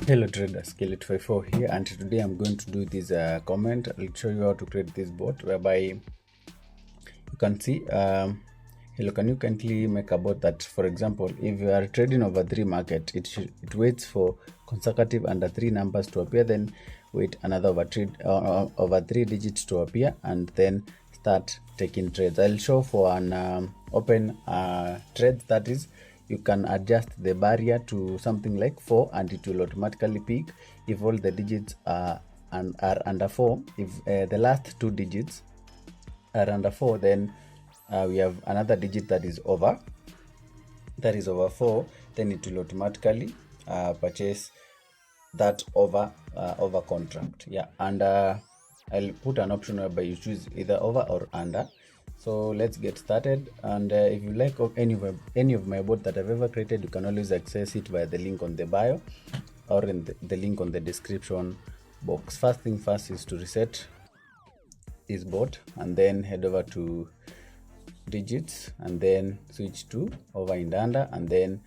Hello traders, Skelet54 here, and today I'm going to do this comment. I'll show you how to create this bot whereby you can see hello, can you kindly make a bot that, for example, if you are trading over 3 market, it waits for consecutive under 3 numbers to appear, then wait another over 3 digits to appear, and then start taking trades. I'll show for an open trade, that is, you can adjust the barrier to something like 4 and it will automatically pick if all the digits are under 4. If the last 2 digits are under 4, then we have another digit that is over 4, then it will automatically purchase that over contract. Yeah, and I'll put an option whereby you choose either over or under. So let's get started. And if you like any of my bot that I've ever created, you can always access it via the link on the bio or in the link on the description box. First thing first is to reset this bot and then head over to digits and then switch to over and under, and then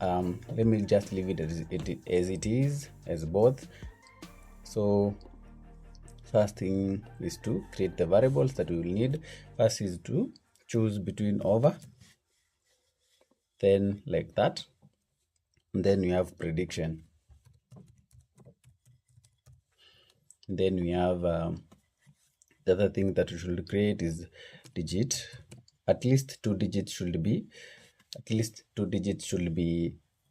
let me just leave it as it is, as both. So first thing is to create the variables that we will need. First is to choose between over, then like that, and then we have prediction, and then we have the other thing that we should create is digit. At least 2 digits should be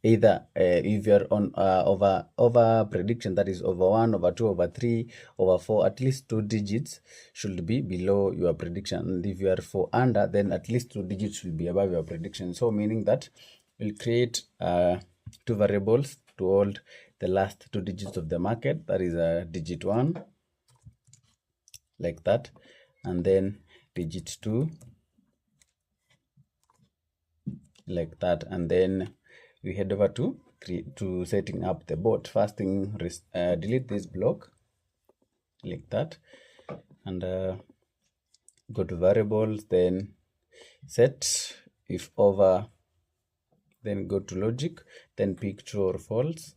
either if you're on over prediction, that is over 1, over 2, over 3, over 4, at least 2 digits should be below your prediction. And if you are for under, then at least 2 digits should be above your prediction. So meaning that we'll create 2 variables to hold the last 2 digits of the market, that is digit 1 like that, and then digit 2 like that, and then we head over to setting up the bot. First thing, delete this block like that, and go to variables, then set if over, then go to logic, then pick true or false.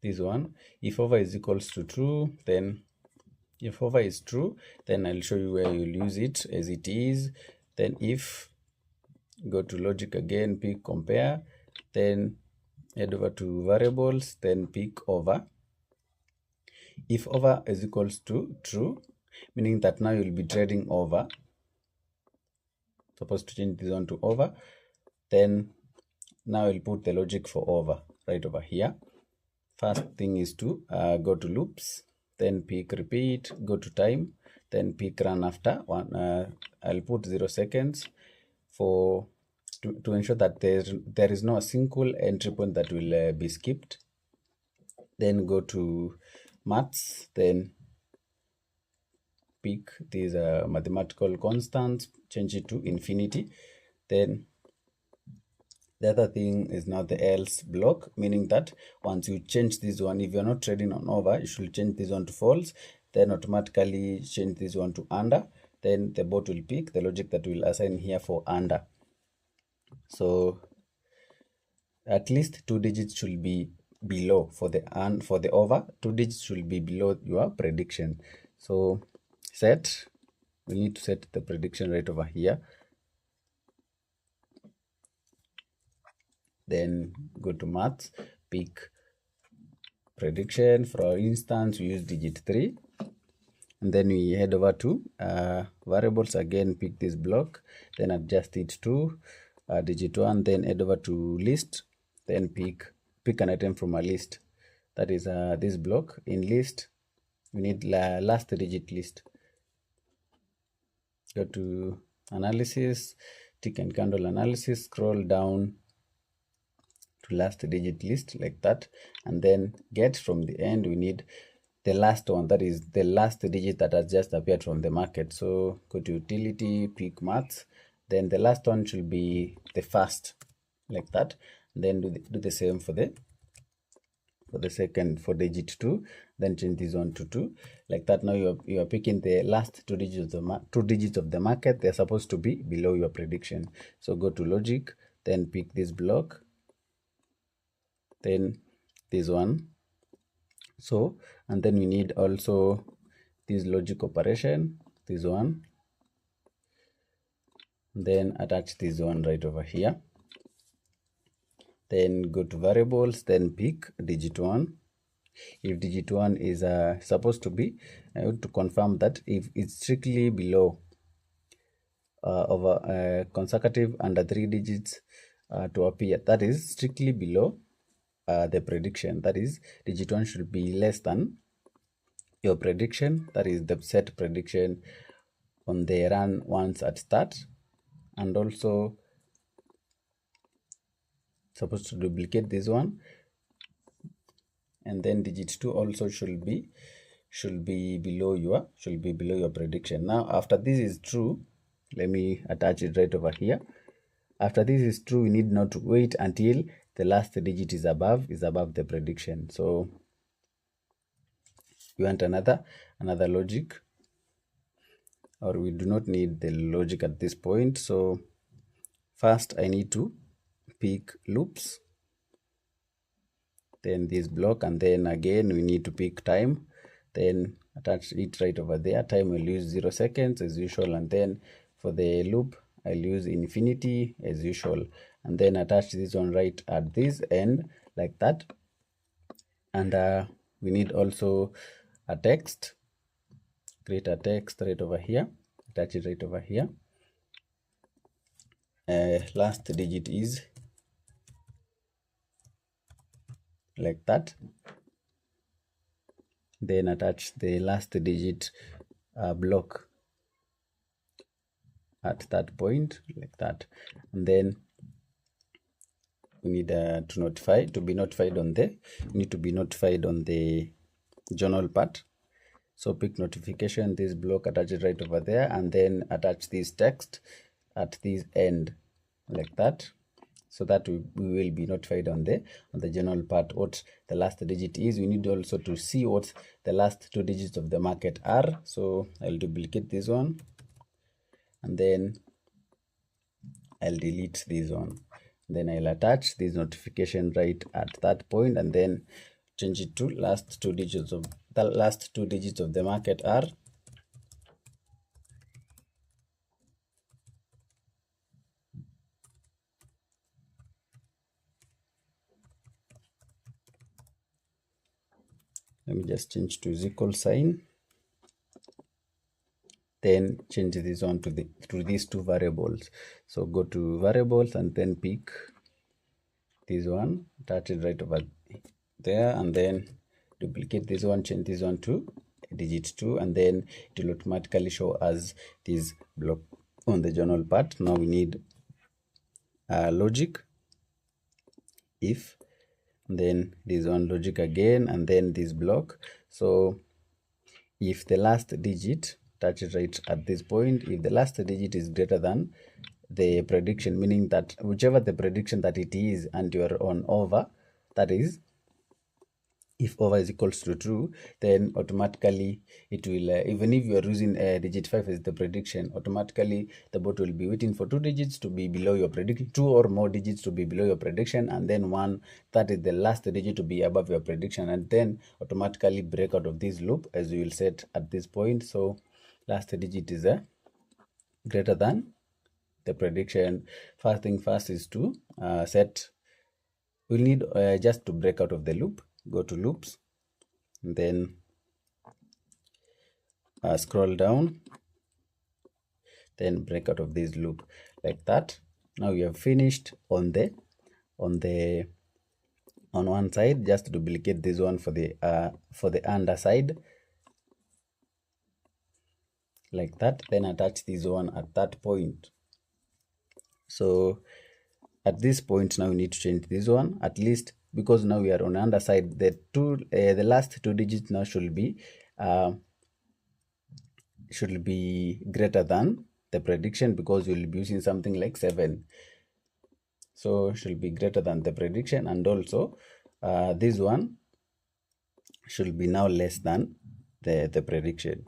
This one, if over is equals to true, then if over is true, then I'll show you where you'll use it as it is. Then if, go to logic again, pick compare, then head over to variables, then pick over. If over is equals to true, meaning that now you'll be trading over, supposed to change this one to over, then now we'll put the logic for over right over here. First thing is to go to loops, then pick repeat, go to time, then pick run after one. I'll put 0 seconds for to ensure that there is no single entry point that will be skipped. Then go to maths, then pick these mathematical constants, change it to infinity. Then the other thing is now the else block, meaning that once you change this one, if you're not trading on over, you should change this one to false, then automatically change this one to under, then the bot will pick the logic that will assign here for under. So at least 2 digits should be below for the over, 2 digits should be below your prediction. So we need to set the prediction right over here. Then go to maths, pick prediction. For instance, we use digit 3, and then we head over to variables again, pick this block, then adjust it to digit 1, then head over to list, then pick an item from a list, that is this block. In list we need last digit list. Go to analysis, tick and candle analysis, scroll down to last digit list like that, and then get from the end we need the last one, that is the last digit that has just appeared from the market. So go to utility, pick maths, then the last one should be the first like that, and then do the same for the second, for digit 2, then change this one to 2 like that. Now you are picking the last 2 digits of the market. They're supposed to be below your prediction. So go to logic, then pick this block, then this one. So, and then we need also this logic operation, this one, then attach this one right over here. Then go to variables, then pick digit 1. If digit 1 is supposed to be, I want to confirm that if it's strictly below over consecutive under 3 digits to appear, that is strictly below the prediction, that is digit 1 should be less than your prediction, that is the set prediction on the run once at start, and also supposed to duplicate this one, and then digit 2 also should be below your prediction. Now after this is true, let me attach it right over here. After this is true, we need not to wait until the last digit is above the prediction. So we want another logic, or we do not need the logic at this point. So first I need to pick loops, then this block, and then again we need to pick time, then attach it right over there. Time will use 0 seconds as usual, and then for the loop I'll use infinity as usual, and then attach this one right at this end like that. And we need also a text, create a text right over here, attach it right over here. Last digit is like that, then attach the last digit block at that point like that, and then we need to be notified on the journal part. So pick notification, this block, attach it right over there, and then attach this text at this end like that, so that we will be notified on the journal part what the last digit is. We need also to see what the last 2 digits of the market are. So I'll duplicate this one, and then I'll delete this one. Then I'll attach this notification right at that point, and then change it to last 2 digits of the market are. Let me just change to equal sign. Then change this one to these 2 variables. So go to variables and then pick this one, attach it right over there, and then duplicate this one, change this one to digit 2, and then it will automatically show us this block on the journal part. Now we need logic, if, then this one logic again, and then this block. So if the last digit, touch it right at this point, if the last digit is greater than the prediction, meaning that whichever the prediction that it is and you're on over, that is, if over is equals to true, then automatically it will, even if you are using digit 5 as the prediction, automatically the bot will be waiting for 2 digits to be below your prediction, 2 or more digits to be below your prediction, and then 1, that is the last digit to be above your prediction, and then automatically break out of this loop as you will set at this point. So last digit is greater than the prediction. First thing first is to set, we'll need just to break out of the loop, go to loops, and then scroll down, then break out of this loop like that. Now we have finished on one side. Just duplicate this one for the underside like that, then attach this one at that point. So at this point now we need to change this one, at least because now we are on the underside, the last 2 digits now should be greater than the prediction, because we'll be using something like 7. So should be greater than the prediction, and also this one should be now less than the prediction.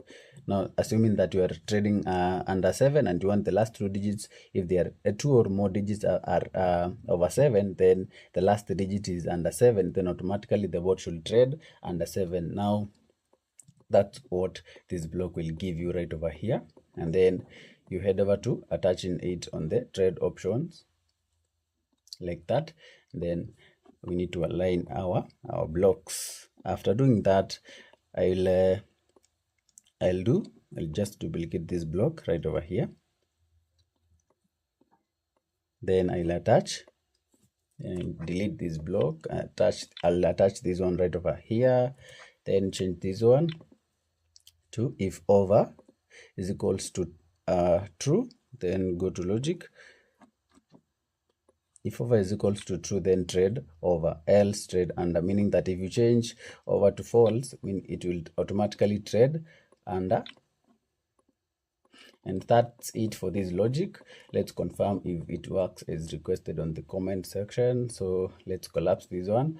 Now, assuming that you are trading under 7 and you want the last 2 digits, if there are 2 or more digits are over 7, then the last digit is under 7, then automatically the bot should trade under 7. Now, that's what this block will give you right over here. And then you head over to attaching it on the trade options like that. Then we need to align our blocks. After doing that, I'll just duplicate this block right over here. Then I'll attach and delete this block. I'll attach this one right over here. Then change this one to if over is equals to true. Then go to logic. If over is equals to true, then trade over, else trade under, meaning that if you change over to false, it will automatically trade under. And that's it for this logic. Let's confirm if it works as requested on the comment section. So let's collapse this one.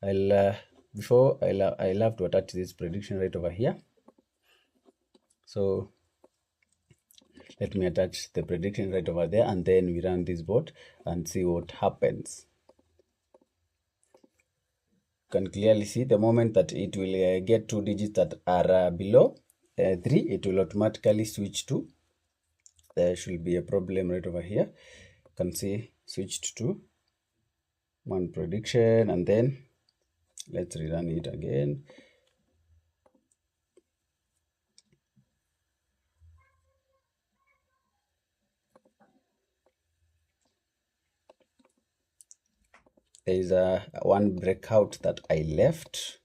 I'll have to attach this prediction right over here. So let me attach the prediction right over there, and then we run this bot and see what happens. You can clearly see the moment that it will get 2 digits that are below 3, it will automatically switch to. There should be a problem right over here. You can see switched to one prediction, and then let's rerun it again. There is one breakout that I left.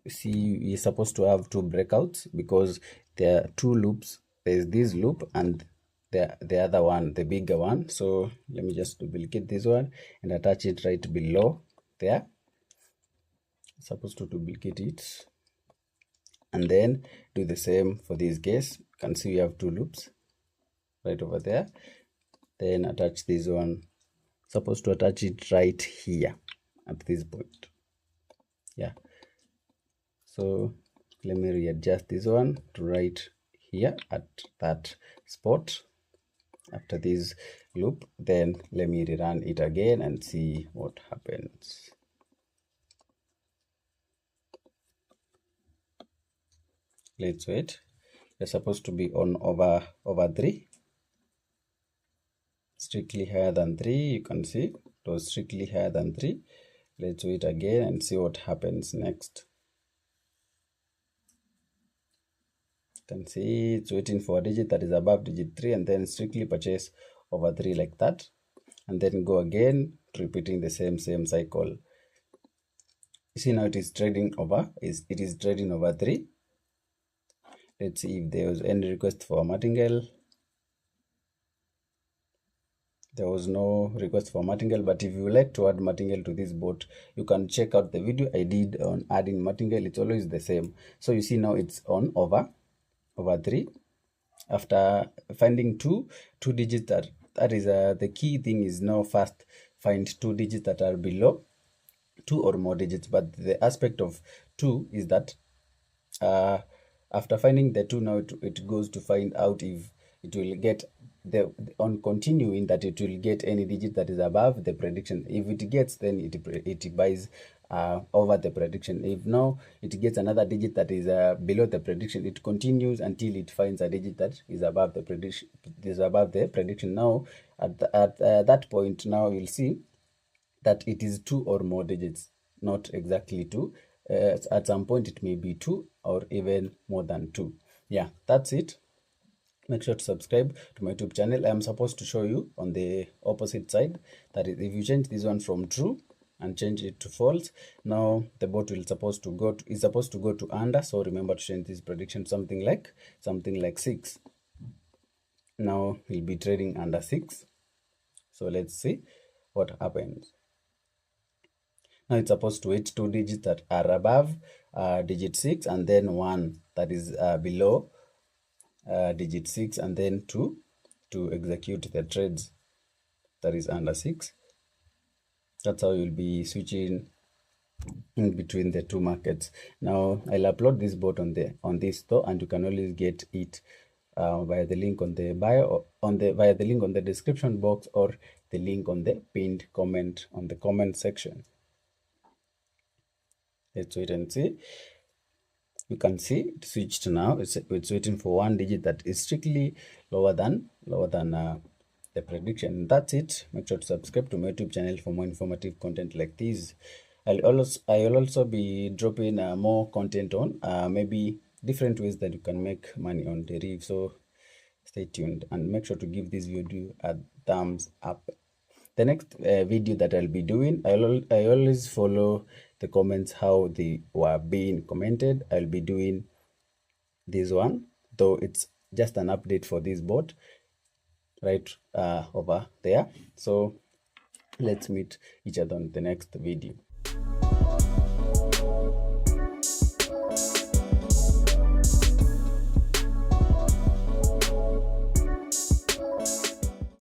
See, you're supposed to have 2 breakouts because there are 2 loops. There's this loop and the other one, the bigger one. So let me just duplicate this one and attach it right below there. Supposed to duplicate it and then do the same for this case. You can see we have 2 loops right over there. Then attach this one. Supposed to attach it right here at this point. Yeah. So let me readjust this one to right here at that spot after this loop. Then let me rerun it again and see what happens. Let's wait. They're supposed to be on over 3. Strictly higher than 3. You can see it was strictly higher than 3. Let's wait again and see what happens next. You can see it's waiting for a digit that is above digit 3 and then strictly purchase over 3 like that, and then go again, repeating the same cycle. You see now it is trading over, it is trading over 3. Let's see if there was any request for a martingale. There was no request for martingale, but if you like to add martingale to this bot, you can check out the video I did on adding martingale. It's always the same. So you see now it's on over 3. After finding two digits that is the key thing is now first find 2 digits that are below 2 or more digits. But the aspect of 2 is that after finding the 2, now it goes to find out if it will get on continuing that it will get any digit that is above the prediction. If it gets, then it buys over the prediction. If now it gets another digit that is below the prediction, it continues until it finds a digit that is above the prediction. Now at that point, now you'll see that it is 2 or more digits, not exactly 2. At some point it may be 2 or even more than 2. Yeah, that's it. Make sure to subscribe to my YouTube channel. I am supposed to show you on the opposite side, that is, if you change this one from true and change it to false, now the bot is supposed to go to under. So remember to change this prediction something like 6. Now he'll be trading under 6. So let's see what happens. Now it's supposed to hit 2 digits that are above digit 6 and then 1 that is below digit 6, and then to execute the trades that is under 6. That's how you'll be switching in between the two markets. Now I'll upload this bot on this store, and you can always get it via the link on the bio, or via the link on the description box, or the link on the pinned comment on the comment section. Let's wait and see. You can see it switched now. It's waiting for one digit that is strictly lower than the prediction. That's it. Make sure to subscribe to my YouTube channel for more informative content like this. I'll also be dropping more content on maybe different ways that you can make money on Deriv. So stay tuned and make sure to give this video a thumbs up. The next video that I'll be doing, I always follow the comments, how they were being commented. I'll be doing this one, though it's just an update for this bot right over there. So let's meet each other on the next video.